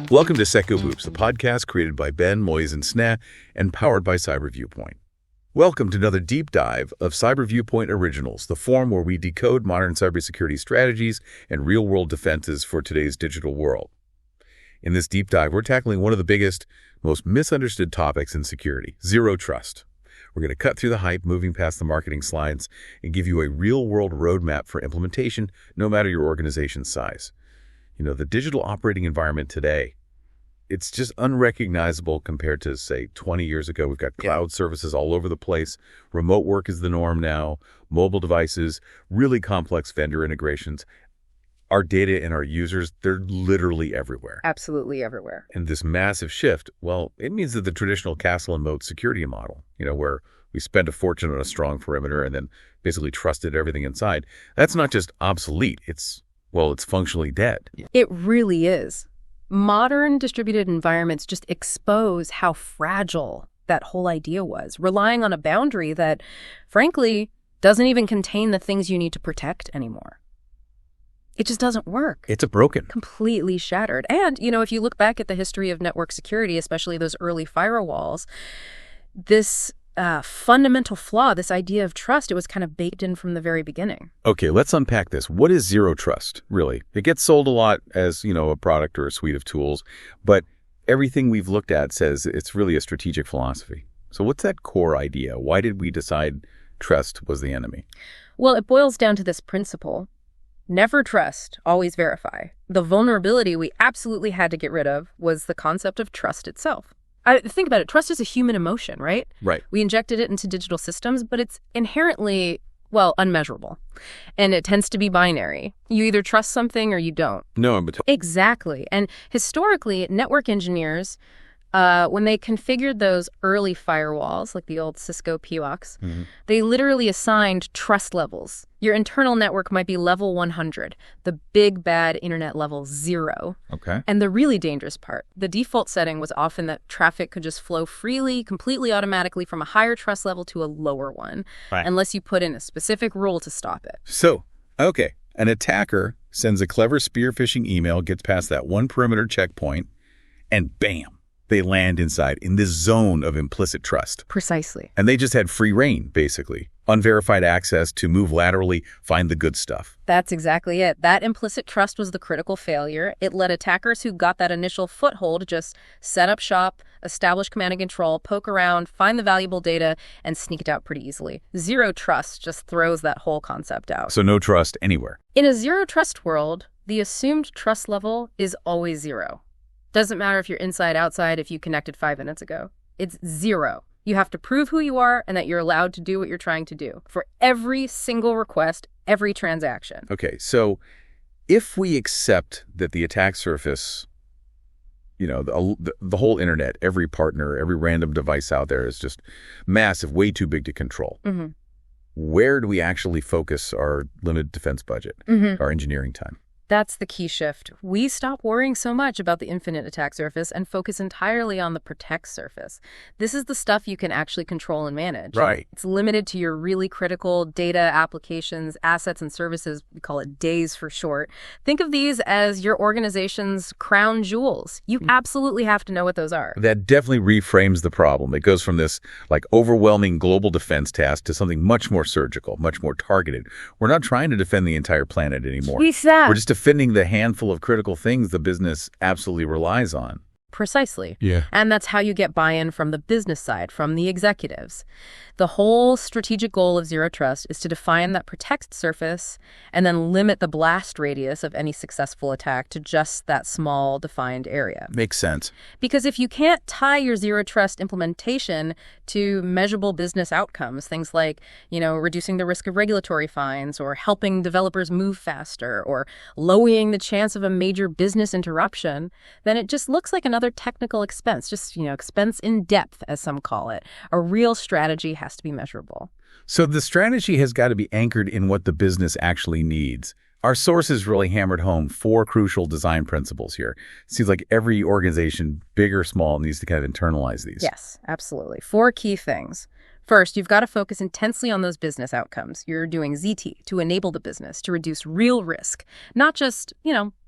Welcome to Secco Boops, the podcast created by Ben, Moiz, and Sneh and powered by Cyber Viewpoint. Welcome to another deep dive of Cyber Viewpoint Originals, the forum where we decode modern cybersecurity strategies and real-world defenses for today's digital world. In this deep dive, we're tackling one of the biggest, most misunderstood topics in security, zero trust. We're going to cut through the hype, moving past the marketing slides, and give you a real-world roadmap for implementation, no matter your organization's size. You know, the digital operating environment today, it's just unrecognizable compared to, say, 20 years ago. We've got cloud services all over the place. Remote work is the norm now. Mobile devices, really complex vendor integrations. Our data and our users, they're literally everywhere. Absolutely everywhere. And this massive shift, well, it means that the traditional castle-and-moat security model, where we spend a fortune on a strong perimeter and then basically trusted everything inside, that's not just obsolete. It's functionally dead. It really is. Modern distributed environments just expose how fragile that whole idea was, relying on a boundary that, frankly, doesn't even contain the things you need to protect anymore. It just doesn't work. It's broken. Completely shattered. And, if you look back at the history of network security, especially those early firewalls, this fundamental flaw, this idea of trust, it was kind of baked in from the very beginning. Okay, let's unpack this. What is zero trust, really? It gets sold a lot as, a product or a suite of tools, but everything we've looked at says it's really a strategic philosophy. So what's that core idea? Why did we decide trust was the enemy? Well, it boils down to this principle. Never trust, always verify. The vulnerability we absolutely had to get rid of was the concept of trust itself. Think about it. Trust is a human emotion, right? Right. We injected it into digital systems, but it's inherently, unmeasurable. And it tends to be binary. You either trust something or you don't. No, but exactly. And historically, network engineers, when they configured those early firewalls, like the old Cisco PWOCs, they literally assigned trust levels. Your internal network might be level 100, the big bad internet level 0. Okay. And the really dangerous part, the default setting was often that traffic could just flow freely, completely automatically from a higher trust level to a lower one, unless you put in a specific rule to stop it. So, okay, an attacker sends a clever spear phishing email, gets past that one perimeter checkpoint, and bam. They land inside in this zone of implicit trust. Precisely. And they just had free reign, basically. Unverified access to move laterally, find the good stuff. That's exactly it. That implicit trust was the critical failure. It let attackers who got that initial foothold just set up shop, establish command and control, poke around, find the valuable data, and sneak it out pretty easily. Zero trust just throws that whole concept out. So no trust anywhere. In a zero trust world, the assumed trust level is always 0. Doesn't matter if you're inside, outside, if you connected 5 minutes ago. It's 0. You have to prove who you are and that you're allowed to do what you're trying to do for every single request, every transaction. Okay, so if we accept that the attack surface, the whole internet, every partner, every random device out there is just massive, way too big to control. Where do we actually focus our limited defense budget, our engineering time? That's the key shift. We stop worrying so much about the infinite attack surface and focus entirely on the protect surface. This is the stuff you can actually control and manage. Right. It's limited to your really critical data, applications, assets, and services. We call it DAYS for short. Think of these as your organization's crown jewels. You absolutely have to know what those are. That definitely reframes the problem. It goes from this overwhelming global defense task to something much more surgical, much more targeted. We're not trying to defend the entire planet anymore. We're just defending the handful of critical things the business absolutely relies on. Precisely. Yeah. And that's how you get buy-in from the business side, from the executives. The whole strategic goal of zero trust is to define that protect surface and then limit the blast radius of any successful attack to just that small defined area. Makes sense. Because if you can't tie your zero trust implementation to measurable business outcomes, things like, reducing the risk of regulatory fines or helping developers move faster or lowering the chance of a major business interruption, then it just looks like another technical expense, just, expense in depth, as some call it. A real strategy has to be measurable. So the strategy has got to be anchored in what the business actually needs. Our sources really hammered home 4 crucial design principles here. It seems like every organization, big or small, needs to kind of internalize these. Yes, absolutely. 4 key things. First, you've got to focus intensely on those business outcomes. You're doing ZT to enable the business, to reduce real risk, not just,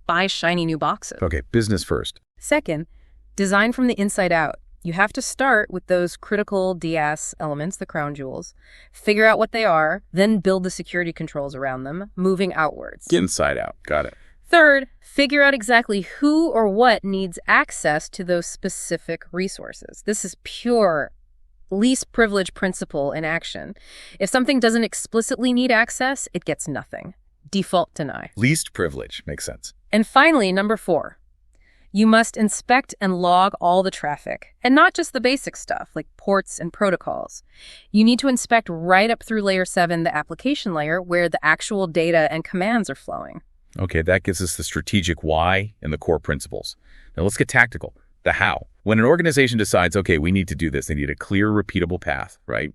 buy shiny new boxes. Okay, business first. Second, design from the inside out. You have to start with those critical DS elements, the crown jewels, figure out what they are, then build the security controls around them, moving outwards. Inside out. Got it. Third, figure out exactly who or what needs access to those specific resources. This is pure least privilege principle in action. If something doesn't explicitly need access, it gets nothing. Default deny. Least privilege. Makes sense. And finally, number 4, you must inspect and log all the traffic, and not just the basic stuff like ports and protocols. You need to inspect right up through layer 7, the application layer, where the actual data and commands are flowing. Okay, that gives us the strategic why and the core principles. Now let's get tactical. The how. When an organization decides, okay, we need to do this, they need a clear, repeatable path, right?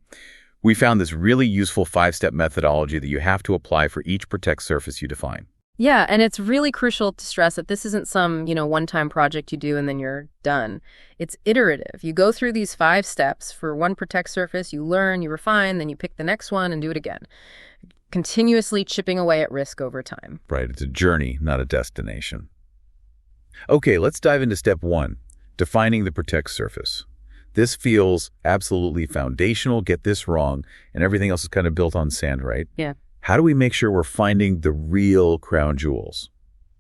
We found this really useful 5-step methodology that you have to apply for each protect surface you define. Yeah, and it's really crucial to stress that this isn't some, one-time project you do and then you're done. It's iterative. You go through these 5 steps for one protect surface, you learn, you refine, then you pick the next one and do it again. Continuously chipping away at risk over time. Right, it's a journey, not a destination. Okay, let's dive into step 1, defining the protect surface. This feels absolutely foundational. Get this wrong, and everything else is kind of built on sand, right? Yeah. How do we make sure we're finding the real crown jewels?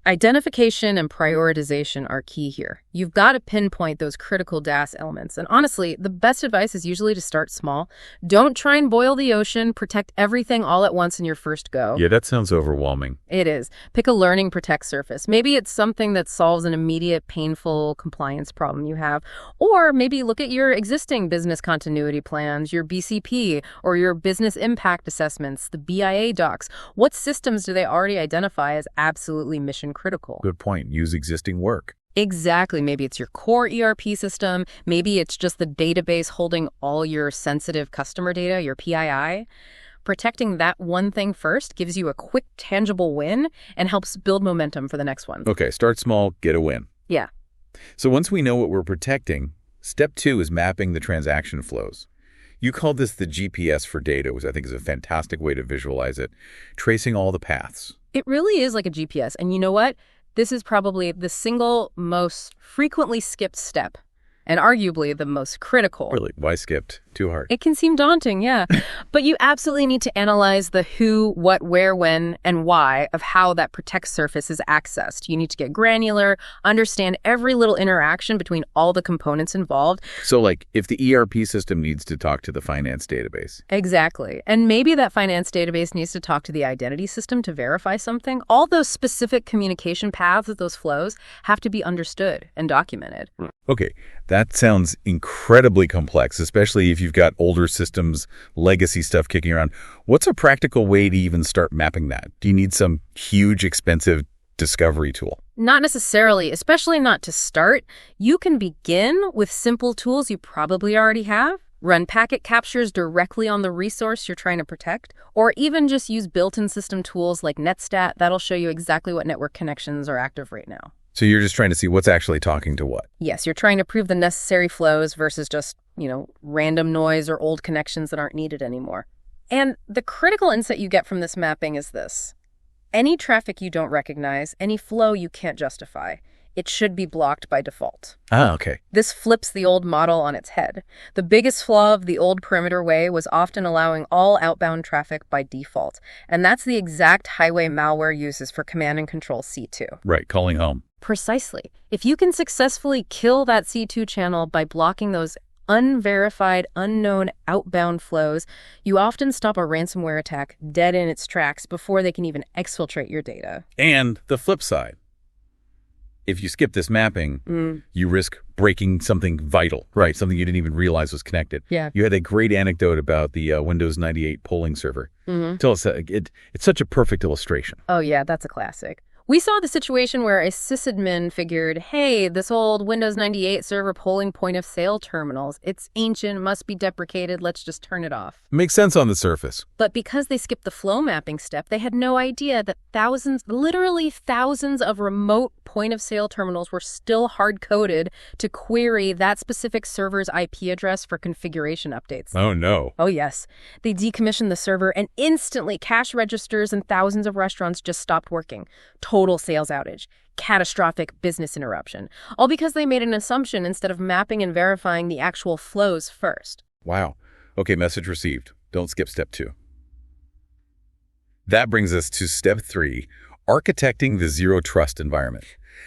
Identification and prioritization are key here. You've got to pinpoint those critical DAS elements. And honestly, the best advice is usually to start small. Don't try and boil the ocean. Protect everything all at once in your first go. Yeah, that sounds overwhelming. It is. Pick a learning protect surface. Maybe it's something that solves an immediate, painful compliance problem you have. Or maybe look at your existing business continuity plans, your BCP, or your business impact assessments, the BIA docs. What systems do they already identify as absolutely mission critical? Good point. Use existing work. Exactly. Maybe it's your core ERP system. Maybe it's just the database holding all your sensitive customer data, your PII. Protecting that one thing first gives you a quick, tangible win and helps build momentum for the next one. Okay, start small, get a win. Yeah. So once we know what we're protecting, step 2 is mapping the transaction flows. You called this the GPS for data, which I think is a fantastic way to visualize it, tracing all the paths. It really is like a GPS. And you know what? This is probably the single most frequently skipped step, and arguably the most critical. Really? Why skipped? Too hard. It can seem daunting, yeah. But you absolutely need to analyze the who, what, where, when, and why of how that protect surface is accessed. You need to get granular, understand every little interaction between all the components involved. So like if the ERP system needs to talk to the finance database. Exactly. And maybe that finance database needs to talk to the identity system to verify something. All those specific communication paths of those flows have to be understood and documented. Okay, that sounds incredibly complex, especially if you've got older systems, legacy stuff kicking around. What's a practical way to even start mapping that? Do you need some huge, expensive discovery tool? Not necessarily, especially not to start. You can begin with simple tools you probably already have. Run packet captures directly on the resource you're trying to protect, or even just use built-in system tools like Netstat. That'll show you exactly what network connections are active right now. So you're just trying to see what's actually talking to what? Yes, you're trying to prove the necessary flows versus just, random noise or old connections that aren't needed anymore. And the critical insight you get from this mapping is this. Any traffic you don't recognize, any flow you can't justify, it should be blocked by default. Ah, okay. This flips the old model on its head. The biggest flaw of the old perimeter way was often allowing all outbound traffic by default. And that's the exact highway malware uses for command and control C2. Right, calling home. Precisely. If you can successfully kill that C2 channel by blocking those unverified, unknown outbound flows, you often stop a ransomware attack dead in its tracks before they can even exfiltrate your data. And the flip side. If you skip this mapping, you risk breaking something vital, right? Something you didn't even realize was connected. Yeah. You had a great anecdote about the Windows 98 polling server. Tell us, it's such a perfect illustration. Oh, yeah, that's a classic. We saw the situation where a sysadmin figured, hey, this old Windows 98 server polling point-of-sale terminals, it's ancient, must be deprecated, let's just turn it off. Makes sense on the surface. But because they skipped the flow mapping step, they had no idea that literally thousands of remote point-of-sale terminals were still hard-coded to query that specific server's IP address for configuration updates. Oh, no. Oh, yes. They decommissioned the server and instantly cash registers and thousands of restaurants just stopped working. total sales outage, catastrophic business interruption, all because they made an assumption instead of mapping and verifying the actual flows first. Wow. Okay, message received. Don't skip step 2. That brings us to step 3, architecting the zero trust environment.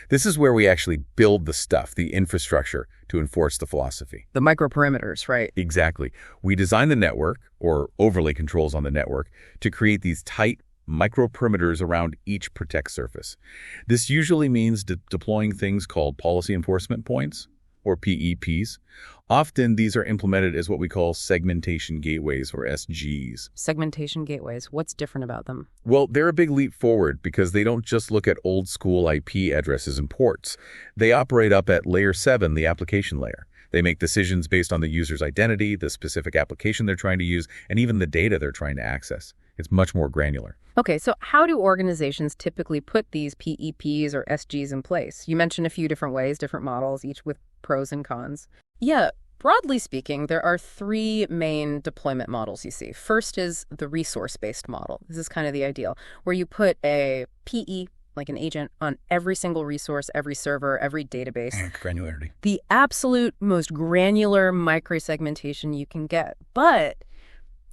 This is where we actually build the stuff, the infrastructure, to enforce the philosophy. The microperimeters, right? Exactly. We design the network, or overlay controls on the network, to create these tight microperimeters around each protect surface. This usually means deploying things called policy enforcement points, or PEPs. Often these are implemented as what we call segmentation gateways, or SGs. Segmentation gateways, what's different about them? Well, they're a big leap forward because they don't just look at old school IP addresses and ports. They operate up at layer 7, the application layer. They make decisions based on the user's identity, the specific application they're trying to use, and even the data they're trying to access. It's much more granular. Okay, so how do organizations typically put these PEPs or SGs in place? You mentioned a few different ways, different models, each with pros and cons. Yeah, broadly speaking, there are 3 main deployment models you see. First is the resource-based model. This is kind of the ideal, where you put a PE, like an agent, on every single resource, every server, every database. Granularity. The absolute most granular microsegmentation you can get. But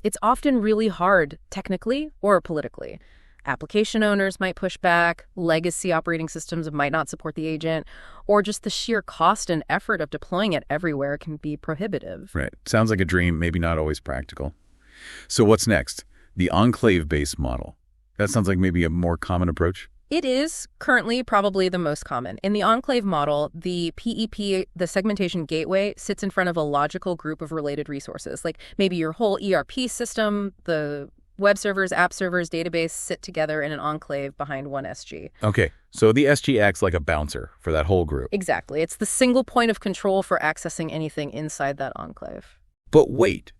it's often really hard technically or politically. Application owners might push back, legacy operating systems might not support the agent, or just the sheer cost and effort of deploying it everywhere can be prohibitive. Right. Sounds like a dream, maybe not always practical. So what's next? The enclave-based model. That sounds like maybe a more common approach? It is currently probably the most common. In the enclave model, the PEP, the segmentation gateway, sits in front of a logical group of related resources, like maybe your whole ERP system, the web servers, app servers, database sit together in an enclave behind one SG. Okay, so the SG acts like a bouncer for that whole group. Exactly. It's the single point of control for accessing anything inside that enclave. But wait,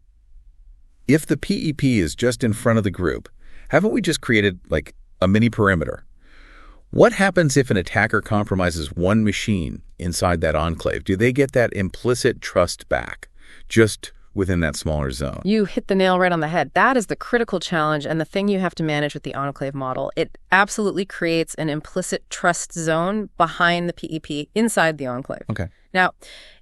if the PEP is just in front of the group, haven't we just created like a mini perimeter? What happens if an attacker compromises one machine inside that enclave? Do they get that implicit trust back just within that smaller zone? You hit the nail right on the head. That is the critical challenge and the thing you have to manage with the enclave model. It absolutely creates an implicit trust zone behind the PEP inside the enclave. Okay. Now,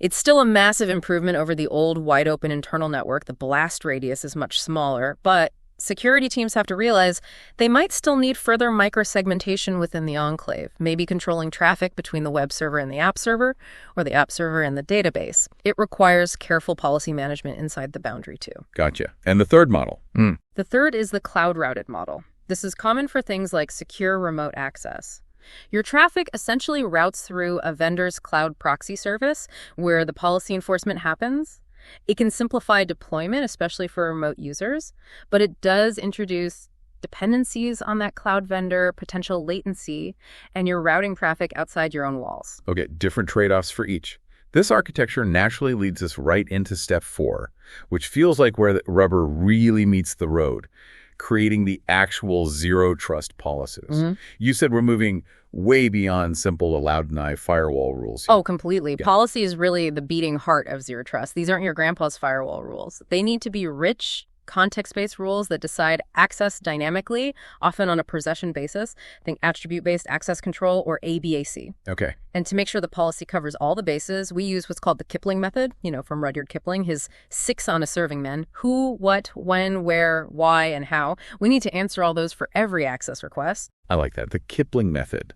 it's still a massive improvement over the old wide-open internal network. The blast radius is much smaller, but security teams have to realize they might still need further microsegmentation within the enclave, maybe controlling traffic between the web server and the app server, or the app server and the database. It requires careful policy management inside the boundary, too. Gotcha. And the third model? The third is the cloud-routed model. This is common for things like secure remote access. Your traffic essentially routes through a vendor's cloud proxy service where the policy enforcement happens. It can simplify deployment, especially for remote users, but it does introduce dependencies on that cloud vendor, potential latency, and you're routing traffic outside your own walls. Okay, different trade-offs for each. This architecture naturally leads us right into step 4, which feels like where the rubber really meets the road, creating the actual zero trust policies. You said we're moving way beyond simple allowed deny firewall rules. Oh, completely. Yeah. Policy is really the beating heart of zero trust. These aren't your grandpa's firewall rules. They need to be rich, context-based rules that decide access dynamically, often on a possession basis. Think attribute-based access control, or ABAC. Okay. And to make sure the policy covers all the bases, we use what's called the Kipling method, from Rudyard Kipling, his 6 on a serving men. Who, what, when, where, why, and how. We need to answer all those for every access request. I like that, the Kipling method.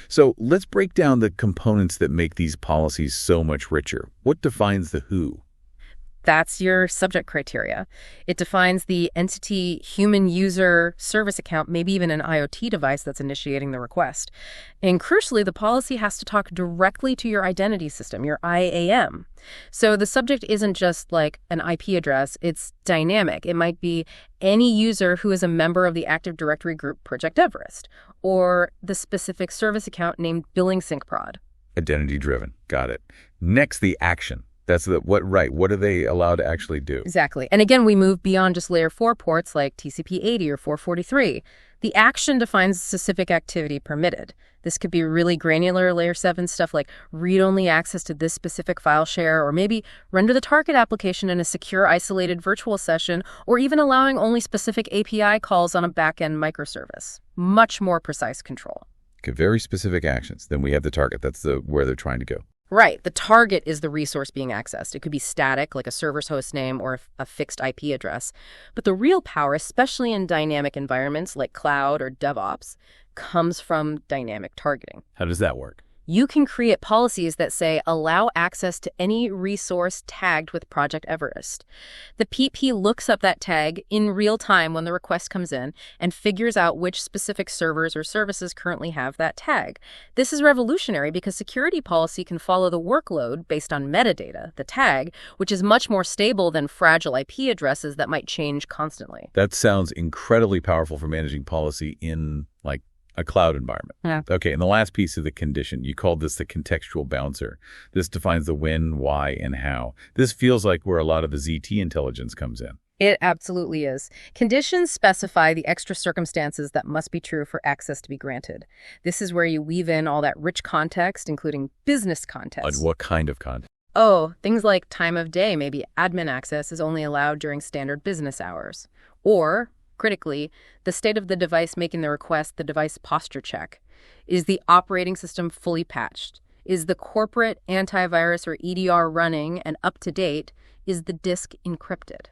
So let's break down the components that make these policies so much richer. What defines the who? That's your subject criteria. It defines the entity, human user, service account, maybe even an IoT device that's initiating the request. And crucially, the policy has to talk directly to your identity system, your IAM. So the subject isn't just like an IP address, it's dynamic. It might be any user who is a member of the Active Directory group Project Everest, or the specific service account named Billing Sync Prod. Identity driven. Got it. Next, the action. That's what are they allowed to actually do? Exactly. And again, we move beyond just layer 4 ports like TCP 80 or 443. The action defines specific activity permitted. This could be really granular layer 7 stuff like read-only access to this specific file share, or maybe render the target application in a secure isolated virtual session, or even allowing only specific API calls on a back-end microservice. Much more precise control. Okay, very specific actions. Then we have the target. That's where they're trying to go. Right. The target is the resource being accessed. It could be static, like a server's host name or a fixed IP address. But the real power, especially in dynamic environments like cloud or DevOps, comes from dynamic targeting. How does that work? You can create policies that say, allow access to any resource tagged with Project Everest. The PP looks up that tag in real time when the request comes in and figures out which specific servers or services currently have that tag. This is revolutionary because security policy can follow the workload based on metadata, the tag, which is much more stable than fragile IP addresses that might change constantly. That sounds incredibly powerful for managing policy in, like, a cloud environment. Yeah. Okay, and the last piece of the condition, you called this the contextual bouncer. This defines the when, why, and how. This feels like where a lot of the ZT intelligence comes in. It absolutely is. Conditions specify the extra circumstances that must be true for access to be granted. This is where you weave in all that rich context, including business context. What kind of context? Oh, things like time of day. Maybe admin access is only allowed during standard business hours. Or, critically, the state of the device making the request, the device posture check. Is the operating system fully patched? Is the corporate antivirus or EDR running and up to date? Is the disk encrypted?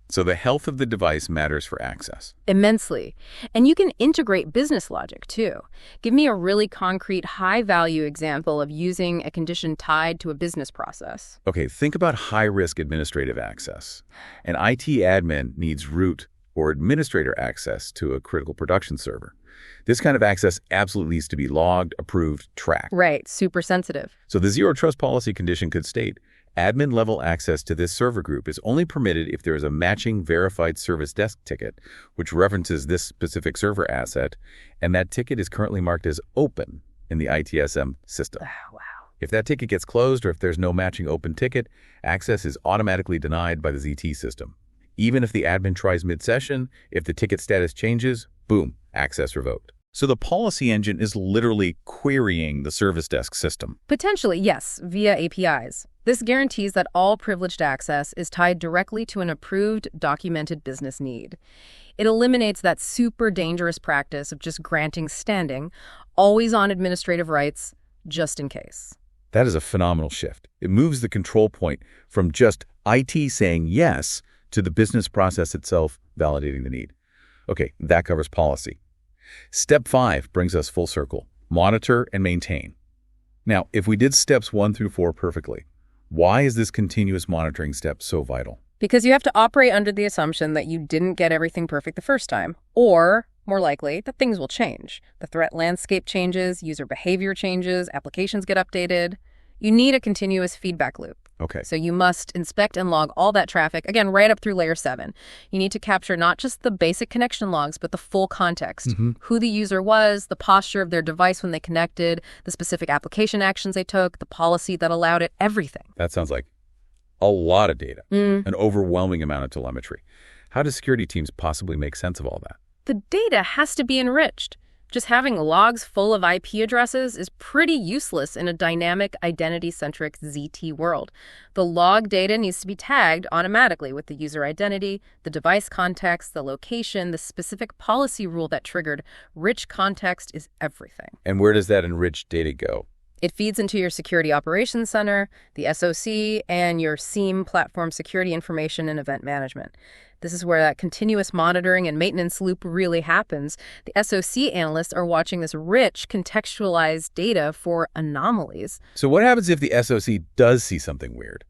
So the health of the device matters for access. Immensely. And you can integrate business logic, too. Give me a really concrete, high-value example of using a condition tied to a business process. Okay, think about high-risk administrative access. An IT admin needs root or administrator access to a critical production server. This kind of access absolutely needs to be logged, approved, tracked. Right, super sensitive. So the zero trust policy condition could state, admin-level access to this server group is only permitted if there is a matching verified service desk ticket, which references this specific server asset, and that ticket is currently marked as open in the ITSM system. Oh, wow. If that ticket gets closed or if there's no matching open ticket, access is automatically denied by the ZT system. Even if the admin tries mid-session, if the ticket status changes, boom, access revoked. So the policy engine is literally querying the service desk system. Potentially, yes, via APIs. This guarantees that all privileged access is tied directly to an approved, documented business need. It eliminates that super dangerous practice of just granting standing, always on administrative rights, just in case. That is a phenomenal shift. It moves the control point from just IT saying yes to the business process itself validating the need. Okay, that covers policy. Step 5 brings us full circle. Monitor and maintain. Now, if we did steps 1 through 4 perfectly, why is this continuous monitoring step so vital? Because you have to operate under the assumption that you didn't get everything perfect the first time, or, more likely, that things will change. The threat landscape changes, user behavior changes, applications get updated. You need a continuous feedback loop. Okay. So you must inspect and log all that traffic, again, right up through layer 7. You need to capture not just the basic connection logs, but the full context. Who the user was, the posture of their device when they connected, the specific application actions they took, the policy that allowed it, everything. That sounds like a lot of data, an overwhelming amount of telemetry. How do security teams possibly make sense of all that? The data has to be enriched. Just having logs full of IP addresses is pretty useless in a dynamic, identity-centric ZT world. The log data needs to be tagged automatically with the user identity, the device context, the location, the specific policy rule that triggered. Rich context is everything. And where does that enriched data go? It feeds into your Security Operations Center, the SOC, and your SIEM platform security information and event management. This is where that continuous monitoring and maintenance loop really happens. The SOC analysts are watching this rich, contextualized data for anomalies. So what happens if the SOC does see something weird?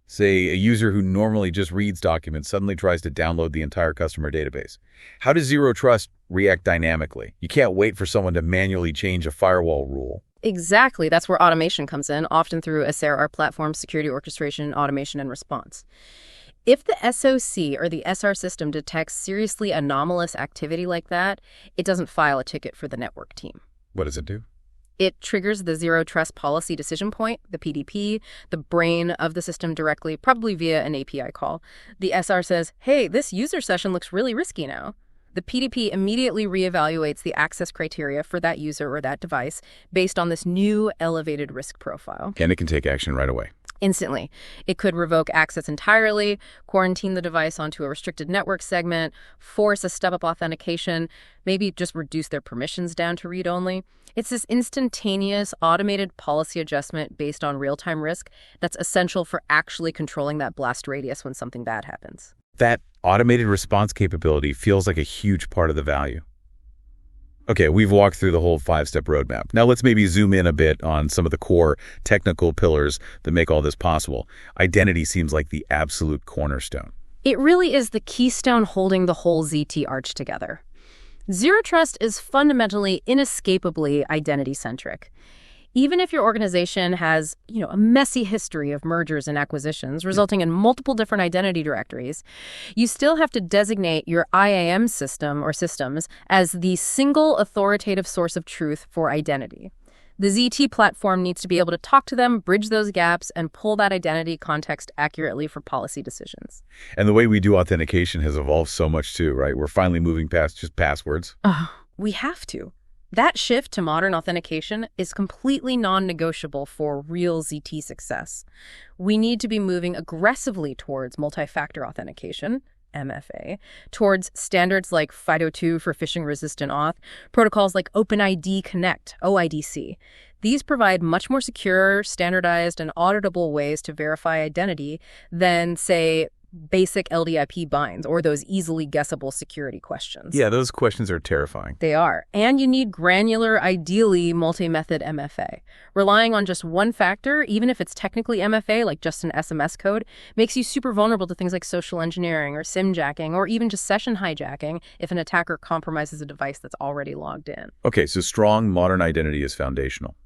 Say a user who normally just reads documents suddenly tries to download the entire customer database. How does Zero Trust react dynamically? You can't wait for someone to manually change a firewall rule. Exactly. That's where automation comes in, often through ASER, our platform, security orchestration, automation, and response. If the SOC or the SR system detects seriously anomalous activity like that, it doesn't file a ticket for the network team. What does it do? It triggers the Zero Trust Policy Decision Point, the PDP, the brain of the system directly, probably via an API call. The SR says, hey, this user session looks really risky now. The PDP immediately reevaluates the access criteria for that user or that device based on this new elevated risk profile. And it can take action right away. Instantly. It could revoke access entirely, quarantine the device onto a restricted network segment, force a step-up authentication, maybe just reduce their permissions down to read-only. It's this instantaneous, automated policy adjustment based on real-time risk that's essential for actually controlling that blast radius when something bad happens. That automated response capability feels like a huge part of the value. Okay, we've walked through the whole 5-step roadmap. Now let's maybe zoom in a bit on some of the core technical pillars that make all this possible. Identity seems like the absolute cornerstone. It really is the keystone holding the whole ZT arch together. Zero Trust is fundamentally, inescapably identity-centric. Even if your organization has, a messy history of mergers and acquisitions resulting in multiple different identity directories, you still have to designate your IAM system or systems as the single authoritative source of truth for identity. The ZT platform needs to be able to talk to them, bridge those gaps, and pull that identity context accurately for policy decisions. And the way we do authentication has evolved so much too, right? We're finally moving past just passwords. We have to. That shift to modern authentication is completely non-negotiable for real ZT success. We need to be moving aggressively towards multi-factor authentication, MFA, towards standards like FIDO2 for phishing-resistant auth, protocols like OpenID Connect, OIDC. These provide much more secure, standardized, and auditable ways to verify identity than, say, basic LDIP binds or those easily guessable security questions. Yeah, those questions are terrifying. They are. And you need granular, ideally multi-method MFA. Relying on just one factor, even if it's technically MFA, like just an SMS code, makes you super vulnerable to things like social engineering or SIM jacking or even just session hijacking if an attacker compromises a device that's already logged in. Okay, so strong modern identity is foundational.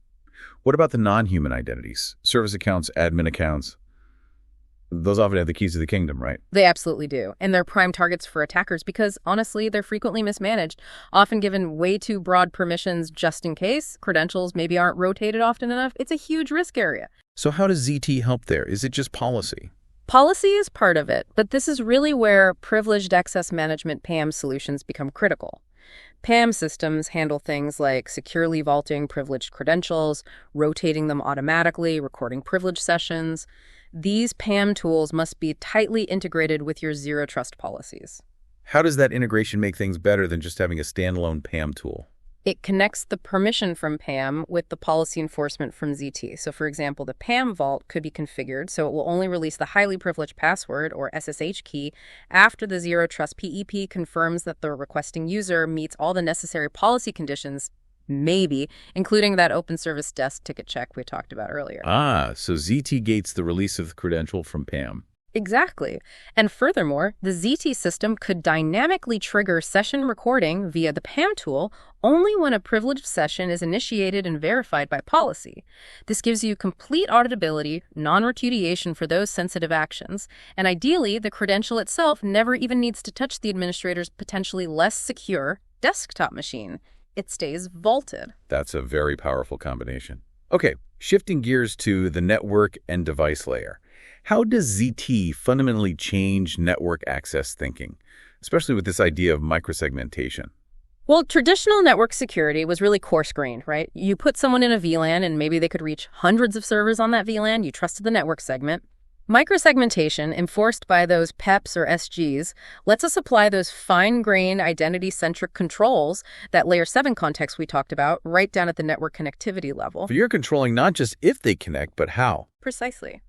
What about the non-human identities? Service accounts, admin accounts? Those often have the keys to the kingdom, right? They absolutely do. And they're prime targets for attackers because, honestly, they're frequently mismanaged, often given way too broad permissions just in case. Credentials maybe aren't rotated often enough. It's a huge risk area. So how does ZT help there? Is it just policy? Policy is part of it, but this is really where privileged access management PAM solutions become critical. PAM systems handle things like securely vaulting privileged credentials, rotating them automatically, recording privilege sessions. These PAM tools must be tightly integrated with your zero trust policies. How does that integration make things better than just having a standalone PAM tool? It connects the permission from PAM with the policy enforcement from ZT. So, for example, the PAM vault could be configured so it will only release the highly privileged password or SSH key after the zero trust PEP confirms that the requesting user meets all the necessary policy conditions, maybe, including that open service desk ticket check we talked about earlier. So ZT gates the release of the credential from PAM. Exactly. And furthermore, the ZT system could dynamically trigger session recording via the PAM tool only when a privileged session is initiated and verified by policy. This gives you complete auditability, non-repudiation for those sensitive actions, and ideally, the credential itself never even needs to touch the administrator's potentially less secure desktop machine. It stays vaulted. That's a very powerful combination. Okay, shifting gears to the network and device layer. How does ZT fundamentally change network access thinking, especially with this idea of microsegmentation? Well, traditional network security was really coarse-grained, right? You put someone in a VLAN and maybe they could reach hundreds of servers on that VLAN. You trusted the network segment. Microsegmentation, enforced by those PEPs or SGs, lets us apply those fine-grained identity-centric controls, that layer 7 context we talked about, right down at the network connectivity level. So you're controlling not just if they connect, but how. Precisely.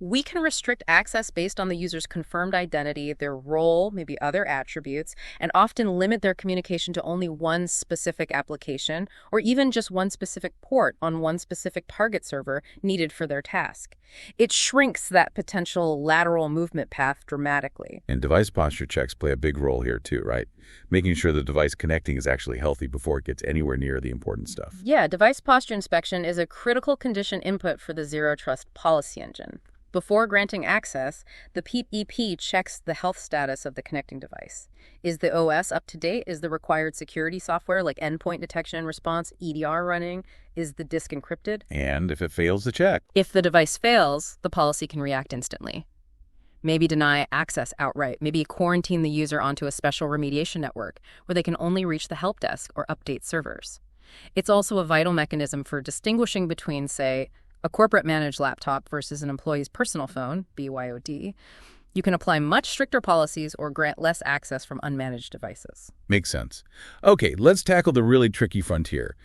We can restrict access based on the user's confirmed identity, their role, maybe other attributes, and often limit their communication to only one specific application or even just one specific port on one specific target server needed for their task. It shrinks that potential lateral movement path dramatically. And device posture checks play a big role here too, right? Making sure the device connecting is actually healthy before it gets anywhere near the important stuff. Yeah, device posture inspection is a critical condition input for the Zero Trust policy engine. Before granting access, the PEP checks the health status of the connecting device. Is the OS up to date? Is the required security software like endpoint detection and response, EDR running? Is the disk encrypted? And if it fails the check? If the device fails, the policy can react instantly. Maybe deny access outright. Maybe quarantine the user onto a special remediation network where they can only reach the help desk or update servers. It's also a vital mechanism for distinguishing between, say, a corporate-managed laptop versus an employee's personal phone, BYOD, you can apply much stricter policies or grant less access from unmanaged devices. Makes sense. Okay, let's tackle the really tricky frontier.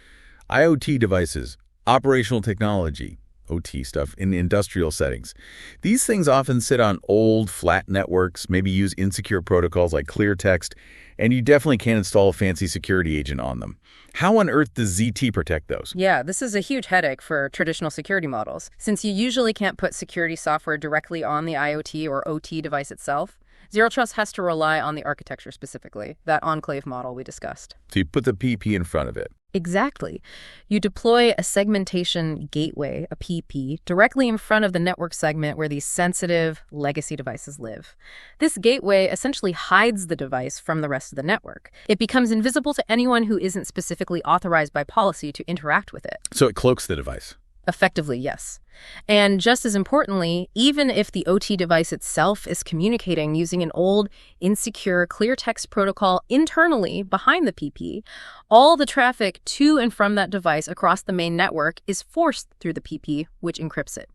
IoT devices, operational technology, OT stuff, in industrial settings. These things often sit on old, flat networks, maybe use insecure protocols like clear text, and you definitely can't install a fancy security agent on them. How on earth does ZT protect those? Yeah, this is a huge headache for traditional security models. Since you usually can't put security software directly on the IoT or OT device itself, Zero Trust has to rely on the architecture specifically, that enclave model we discussed. So you put the PP in front of it. Exactly. You deploy a segmentation gateway, a PP, directly in front of the network segment where these sensitive legacy devices live. This gateway essentially hides the device from the rest of the network. It becomes invisible to anyone who isn't specifically authorized by policy to interact with it. So it cloaks the device. Effectively, yes. And just as importantly, even if the OT device itself is communicating using an old, insecure, clear text protocol internally behind the PP, all the traffic to and from that device across the main network is forced through the PP, which encrypts it.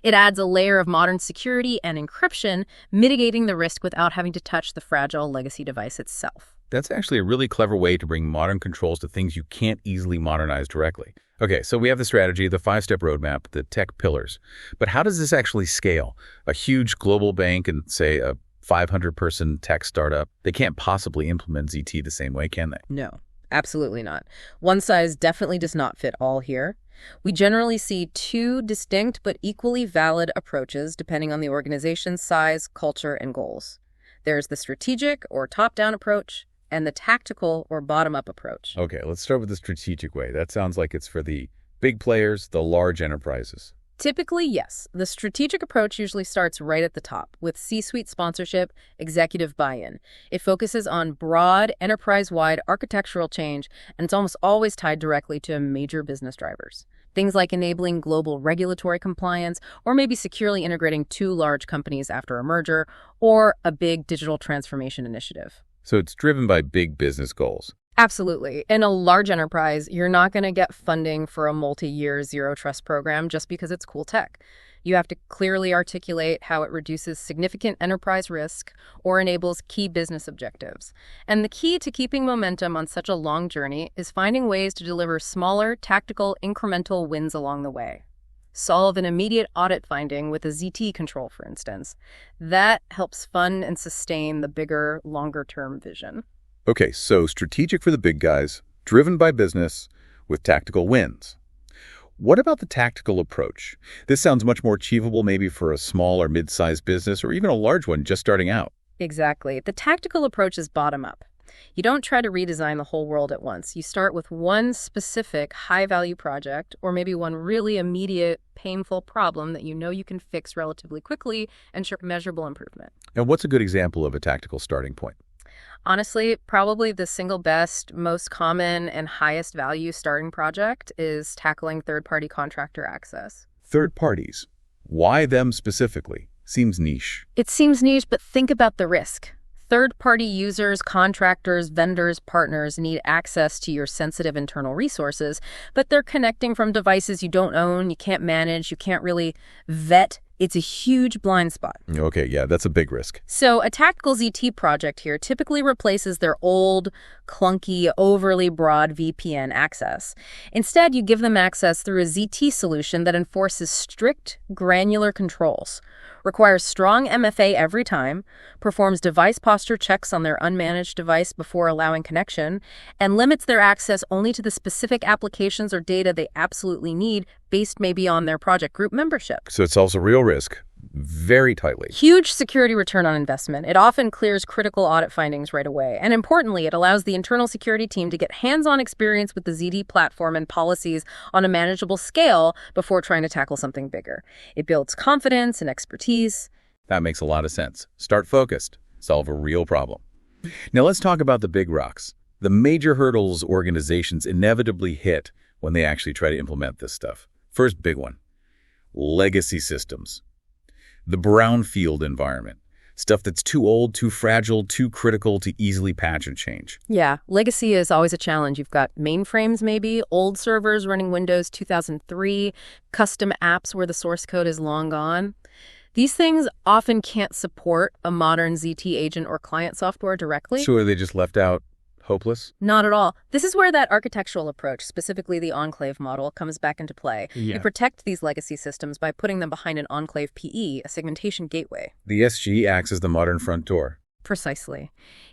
It adds a layer of modern security and encryption, mitigating the risk without having to touch the fragile legacy device itself. That's actually a really clever way to bring modern controls to things you can't easily modernize directly. Okay, so we have the strategy, the 5-step roadmap, the tech pillars. But how does this actually scale? A huge global bank and, say, a 500-person tech startup, they can't possibly implement ZT the same way, can they? No, absolutely not. One size definitely does not fit all here. We generally see two distinct but equally valid approaches depending on the organization's size, culture, and goals. There's the strategic or top-down approach, and the tactical or bottom-up approach. Okay, let's start with the strategic way. That sounds like it's for the big players, the large enterprises. Typically, yes. The strategic approach usually starts right at the top, with C-suite sponsorship, executive buy-in. It focuses on broad, enterprise-wide architectural change, and it's almost always tied directly to major business drivers. Things like enabling global regulatory compliance, or maybe securely integrating two large companies after a merger, or a big digital transformation initiative. So it's driven by big business goals. Absolutely. In a large enterprise, you're not going to get funding for a multi-year zero trust program just because it's cool tech. You have to clearly articulate how it reduces significant enterprise risk or enables key business objectives. And the key to keeping momentum on such a long journey is finding ways to deliver smaller, tactical, incremental wins along the way. Solve an immediate audit finding with a ZT control, for instance. That helps fund and sustain the bigger, longer-term vision. Okay, so strategic for the big guys, driven by business, with tactical wins. What about the tactical approach? This sounds much more achievable maybe for a small or mid-sized business or even a large one just starting out. Exactly. The tactical approach is bottom-up. You don't try to redesign the whole world at once. You start with one specific high-value project or maybe one really immediate, painful problem that you know you can fix relatively quickly and show measurable improvement. And what's a good example of a tactical starting point? Honestly, probably the single best, most common, and highest value starting project is tackling third-party contractor access. Third parties. Why them specifically? Seems niche. It seems niche, but think about the risk. Third-party users, contractors, vendors, partners need access to your sensitive internal resources, but they're connecting from devices you don't own, you can't manage, you can't really vet. It's a huge blind spot. Okay, yeah, that's a big risk. So a tactical ZT project here typically replaces their old, clunky, overly broad VPN access. Instead, you give them access through a ZT solution that enforces strict, granular controls, requires strong MFA every time, performs device posture checks on their unmanaged device before allowing connection, and limits their access only to the specific applications or data they absolutely need based maybe on their project group membership. So it solves a real risk very tightly. Huge security return on investment. It often clears critical audit findings right away. And importantly, it allows the internal security team to get hands-on experience with the ZT platform and policies on a manageable scale before trying to tackle something bigger. It builds confidence and expertise. That makes a lot of sense. Start focused. Solve a real problem. Now let's talk about the big rocks. The major hurdles organizations inevitably hit when they actually try to implement this stuff. First big one, legacy systems. The brownfield environment. Stuff that's too old, too fragile, too critical to easily patch and change. Yeah, legacy is always a challenge. You've got mainframes maybe, old servers running Windows 2003, custom apps where the source code is long gone. These things often can't support a modern ZT agent or client software directly. So are they just left out, hopeless? Not at all. This is where that architectural approach, specifically the enclave model, comes back into play. Yeah. You protect these legacy systems by putting them behind an enclave PE, a segmentation gateway. The SG acts as the modern front door. Precisely.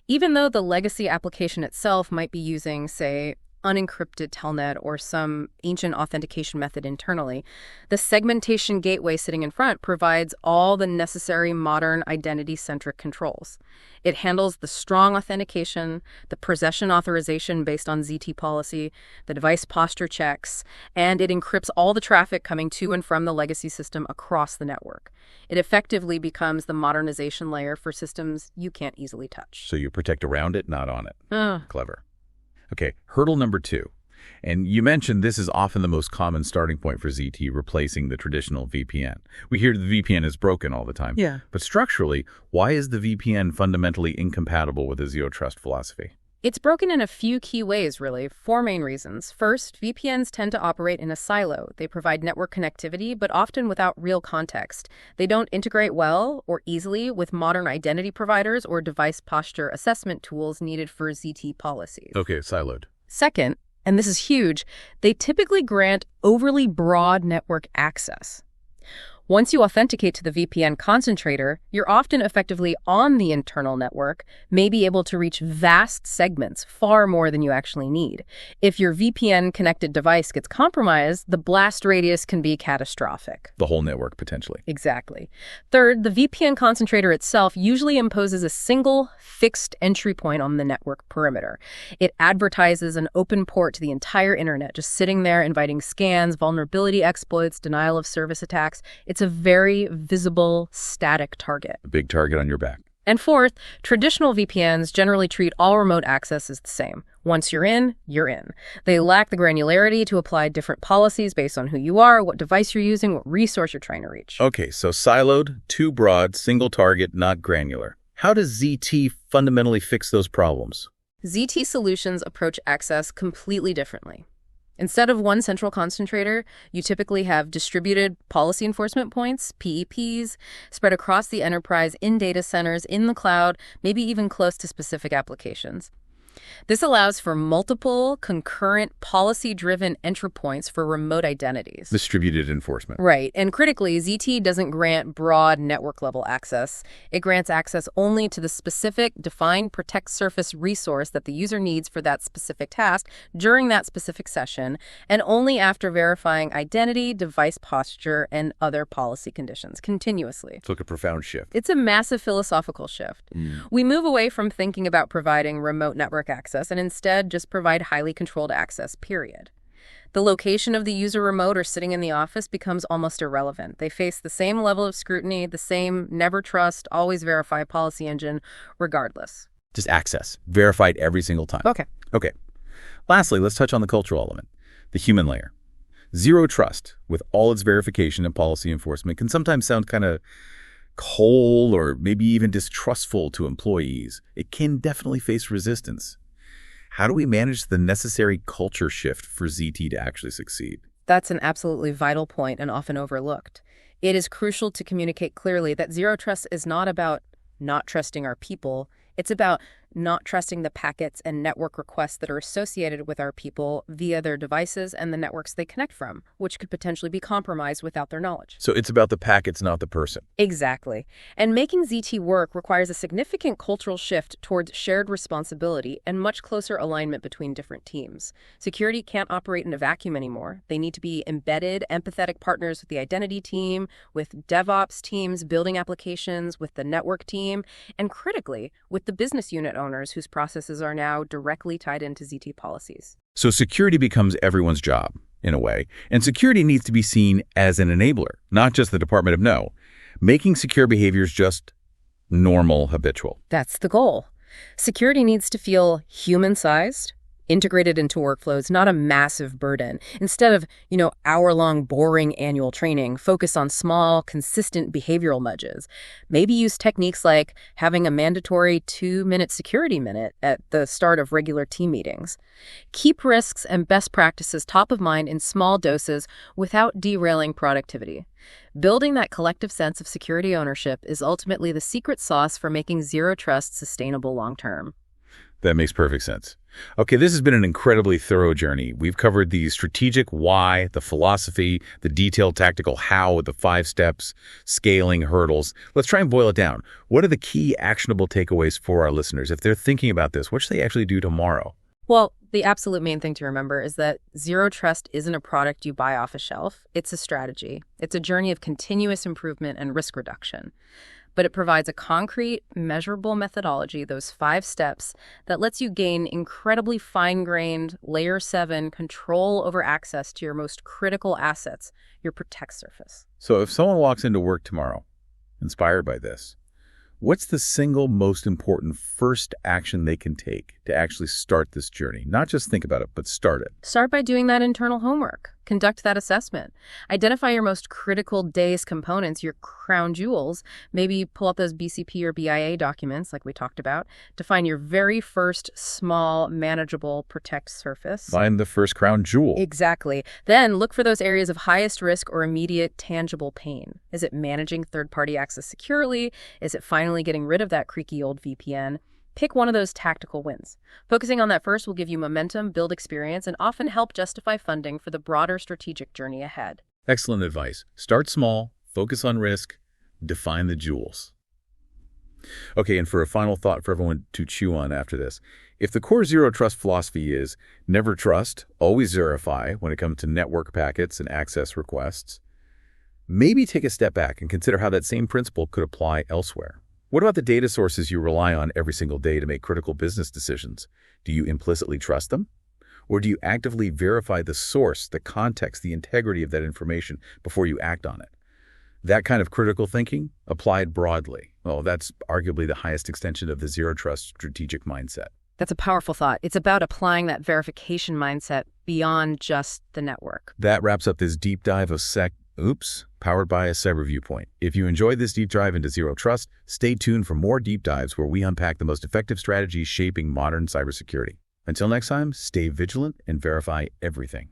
Even though the legacy application itself might be using, say, unencrypted telnet or some ancient authentication method internally, the segmentation gateway sitting in front provides all the necessary modern identity-centric controls. It handles the strong authentication, the possession authorization based on ZT policy, the device posture checks, and it encrypts all the traffic coming to and from the legacy system across the network. It effectively becomes the modernization layer for systems you can't easily touch. So you protect around it, not on it. Clever. Okay, hurdle number 2. And you mentioned this is often the most common starting point for ZT, replacing the traditional VPN. We hear the VPN is broken all the time. Yeah. But structurally, why is the VPN fundamentally incompatible with a zero-trust philosophy? It's broken in a few key ways, really. 4 main reasons. First, VPNs tend to operate in a silo. They provide network connectivity, but often without real context. They don't integrate well or easily with modern identity providers or device posture assessment tools needed for ZT policies. Okay, siloed. Second, and this is huge, they typically grant overly broad network access. Once you authenticate to the VPN concentrator, you're often effectively on the internal network, may be able to reach vast segments, far more than you actually need. If your VPN-connected device gets compromised, the blast radius can be catastrophic. The whole network, potentially. Exactly. Third, the VPN concentrator itself usually imposes a single, fixed entry point on the network perimeter. It advertises an open port to the entire internet, just sitting there inviting scans, vulnerability exploits, denial of service attacks. It's a very visible, static target. A big target on your back. And fourth, traditional VPNs generally treat all remote access as the same. Once you're in, you're in. They lack the granularity to apply different policies based on who you are, what device you're using, what resource you're trying to reach. Okay, so siloed, too broad, single target, not granular. How does ZT fundamentally fix those problems? ZT solutions approach access completely differently. Instead of one central concentrator, you typically have distributed policy enforcement points, PEPs, spread across the enterprise in data centers, in the cloud, maybe even close to specific applications. This allows for multiple, concurrent, policy-driven entry points for remote identities. Distributed enforcement. Right. And critically, ZT doesn't grant broad network-level access. It grants access only to the specific, defined protect surface resource that the user needs for that specific task during that specific session, and only after verifying identity, device posture, and other policy conditions continuously. It's like a profound shift. It's a massive philosophical shift. We move away from thinking about providing remote network access and instead just provide highly controlled access, period. The location of the user remote or sitting in the office becomes almost irrelevant. They face the same level of scrutiny, the same never trust, always verify policy engine, regardless. Just access. Verified every single time. Okay. Lastly, let's touch on the cultural element, the human layer. Zero trust, with all its verification and policy enforcement, can sometimes sound kind of cold or maybe even distrustful to employees. It can definitely face resistance. How do we manage the necessary culture shift for ZT to actually succeed? That's an absolutely vital point and often overlooked. It is crucial to communicate clearly that zero trust is not about not trusting our people. It's about not trusting the packets and network requests that are associated with our people via their devices and the networks they connect from, which could potentially be compromised without their knowledge. So it's about the packets, not the person. Exactly. And making ZT work requires a significant cultural shift towards shared responsibility and much closer alignment between different teams. Security can't operate in a vacuum anymore. They need to be embedded, empathetic partners with the identity team, with DevOps teams building applications, with the network team, and critically, with the business unit owners whose processes are now directly tied into ZT policies. So security becomes everyone's job, in a way, and security needs to be seen as an enabler, not just the Department of No, making secure behaviors just normal, habitual. That's the goal. Security needs to feel human-sized, integrated into workflows, not a massive burden. Instead of, hour-long boring annual training, focus on small, consistent behavioral nudges. Maybe use techniques like having a mandatory 2-minute security minute at the start of regular team meetings. Keep risks and best practices top of mind in small doses without derailing productivity. Building that collective sense of security ownership is ultimately the secret sauce for making zero trust sustainable long-term. That makes perfect sense. Okay, this has been an incredibly thorough journey. We've covered the strategic why, the philosophy, the detailed tactical how with the 5 steps, scaling, hurdles. Let's try and boil it down. What are the key actionable takeaways for our listeners? If they're thinking about this, what should they actually do tomorrow? Well, the absolute main thing to remember is that zero trust isn't a product you buy off a shelf. It's a strategy. It's a journey of continuous improvement and risk reduction. But it provides a concrete, measurable methodology, those 5 steps, that lets you gain incredibly fine-grained, layer 7 control over access to your most critical assets, your protect surface. So if someone walks into work tomorrow, inspired by this, what's the single most important first action they can take to actually start this journey? Not just think about it, but start it. Start by doing that internal homework. Conduct that assessment. Identify your most critical day's components, your crown jewels. Maybe pull out those BCP or BIA documents like we talked about to find your very first small, manageable protect surface. Find the first crown jewel. Exactly. Then look for those areas of highest risk or immediate tangible pain. Is it managing third-party access securely? Is it finally getting rid of that creaky old VPN? Pick one of those tactical wins. Focusing on that first will give you momentum, build experience, and often help justify funding for the broader strategic journey ahead. Excellent advice. Start small, focus on risk, define the jewels. Okay, and for a final thought for everyone to chew on after this, if the core zero trust philosophy is never trust, always verify when it comes to network packets and access requests, maybe take a step back and consider how that same principle could apply elsewhere. What about the data sources you rely on every single day to make critical business decisions? Do you implicitly trust them? Or do you actively verify the source, the context, the integrity of that information before you act on it? That kind of critical thinking, applied broadly, well, that's arguably the highest extension of the zero trust strategic mindset. That's a powerful thought. It's about applying that verification mindset beyond just the network. That wraps up this deep dive of powered by a Cyber Viewpoint. If you enjoyed this deep dive into zero trust, stay tuned for more deep dives where we unpack the most effective strategies shaping modern cybersecurity. Until next time, stay vigilant and verify everything.